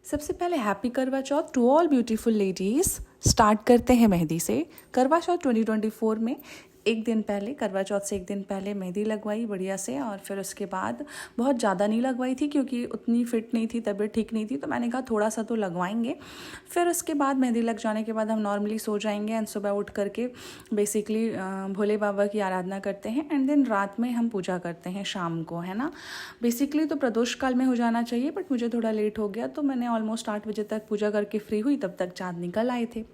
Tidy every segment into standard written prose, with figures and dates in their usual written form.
सबसे पहले happy Karva Chauth to all beautiful ladies. Start करते हैं मेहंदी से। करवा चौथ 2024 में एक दिन पहले, करवा चौथ से एक दिन पहले मेहंदी लगवाई बढ़िया से, और फिर उसके बाद बहुत ज़्यादा नहीं लगवाई थी क्योंकि उतनी फिट नहीं थी, तबीयत ठीक नहीं थी, तो मैंने कहा थोड़ा सा तो लगवाएंगे। फिर उसके बाद मेहंदी लग जाने के बाद हम नॉर्मली सो जाएंगे एंड सुबह उठ करके बेसिकली भोले बाबा की आराधना करते हैं एंड देन रात में हम पूजा करते हैं शाम को, है ना। बेसिकली तो प्रदोष काल में हो जाना चाहिए, बट मुझे थोड़ा लेट हो गया तो मैंने ऑलमोस्ट 8 बजे तक पूजा करके फ्री हुई, तब तक चाँद निकल आए थे।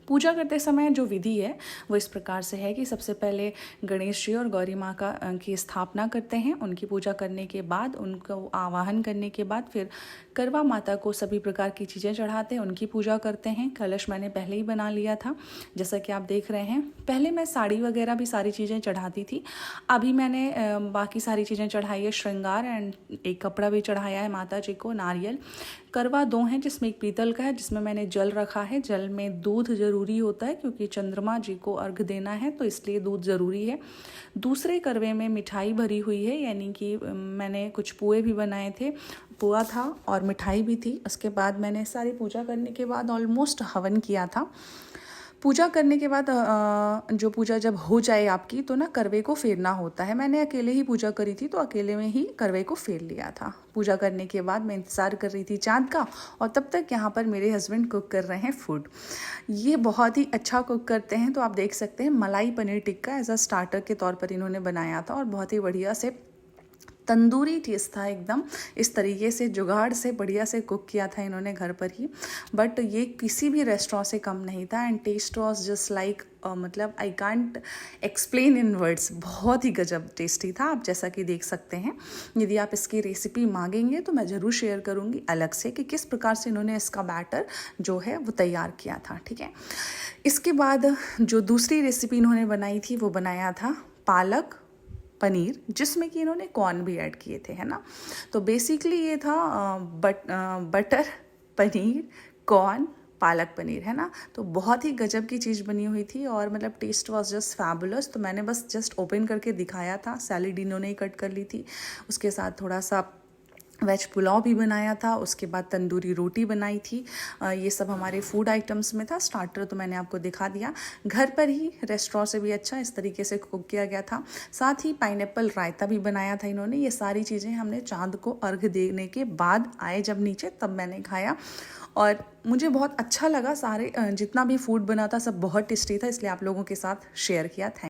पूजा करते समय जो विधि है वो इस प्रकार से है कि सबसे पहले गणेश जी और गौरी माँ की स्थापना करते हैं। उनकी पूजा करने के बाद, उनको आवाहन करने के बाद फिर करवा माता को सभी प्रकार की चीज़ें चढ़ाते हैं, उनकी पूजा करते हैं। कलश मैंने पहले ही बना लिया था, जैसा कि आप देख रहे हैं। पहले मैं साड़ी वगैरह भी सारी चीज़ें चढ़ाती थी, अभी मैंने बाकी सारी चीज़ें चढ़ाई है, श्रृंगार एंड एक कपड़ा भी चढ़ाया है माता जी को, नारियल। करवा 2 हैं, जिसमें एक पीतल का है जिसमें मैंने जल रखा है। जल में दूध ज़रूरी होता है क्योंकि चंद्रमा जी को अर्घ देना है, तो इसलिए दूध ज़रूरी है। दूसरे करवे में मिठाई भरी हुई है, यानी कि मैंने कुछ पुए भी बनाए थे, पुआ था और मिठाई भी थी। उसके बाद मैंने सारी पूजा करने के बाद ऑलमोस्ट हवन किया था। पूजा करने के बाद जो पूजा जब हो जाए आपकी, तो ना करवे को फेरना होता है। मैंने अकेले ही पूजा करी थी, तो अकेले में ही करवे को फेर लिया था। पूजा करने के बाद मैं इंतज़ार कर रही थी चाँद का, और तब तक यहाँ पर मेरे हस्बैंड कुक कर रहे हैं फूड। ये बहुत ही अच्छा कुक करते हैं, तो आप देख सकते हैं malai paneer tikka as a starter के तौर पर इन्होंने बनाया था, और बहुत ही बढ़िया से तंदूरी टेस्ट था एकदम। इस तरीके से जुगाड़ से बढ़िया से कुक किया था इन्होंने घर पर ही, बट ये किसी भी रेस्टोरेंट से कम नहीं था। And taste was just like, मतलब I can't explain in words. बहुत ही गजब टेस्टी था, आप जैसा कि देख सकते हैं। यदि आप इसकी रेसिपी मांगेंगे तो मैं ज़रूर शेयर करूँगी अलग से कि किस प्रकार से इन्होंने इसका बैटर जो है वो तैयार किया था, ठीक है। इसके बाद जो दूसरी रेसिपी इन्होंने बनाई थी वो बनाया था पालक पनीर, जिसमें कि इन्होंने कॉर्न भी ऐड किए थे, है ना। तो बेसिकली ये था बटर पनीर, कॉर्न, पालक पनीर, है ना। तो बहुत ही गजब की चीज़ बनी हुई थी, और मतलब टेस्ट वाज जस्ट फैबुलस। तो मैंने बस जस्ट ओपन करके दिखाया था। सैलेड इन्होंने ही कट कर ली थी, उसके साथ थोड़ा सा वेज पुलाव भी बनाया था, उसके बाद तंदूरी रोटी बनाई थी। ये सब हमारे फूड आइटम्स में था। स्टार्टर तो मैंने आपको दिखा दिया। घर पर ही रेस्टोरेंट से भी अच्छा इस तरीके से कुक किया गया था। साथ ही पाइनएप्पल रायता भी बनाया था इन्होंने। ये सारी चीज़ें हमने चाँद को अर्घ देने के बाद आए जब नीचे, तब मैंने खाया, और मुझे बहुत अच्छा लगा। सारे जितना भी फूड बना था सब बहुत टेस्टी था, इसलिए आप लोगों के साथ शेयर किया। थैंक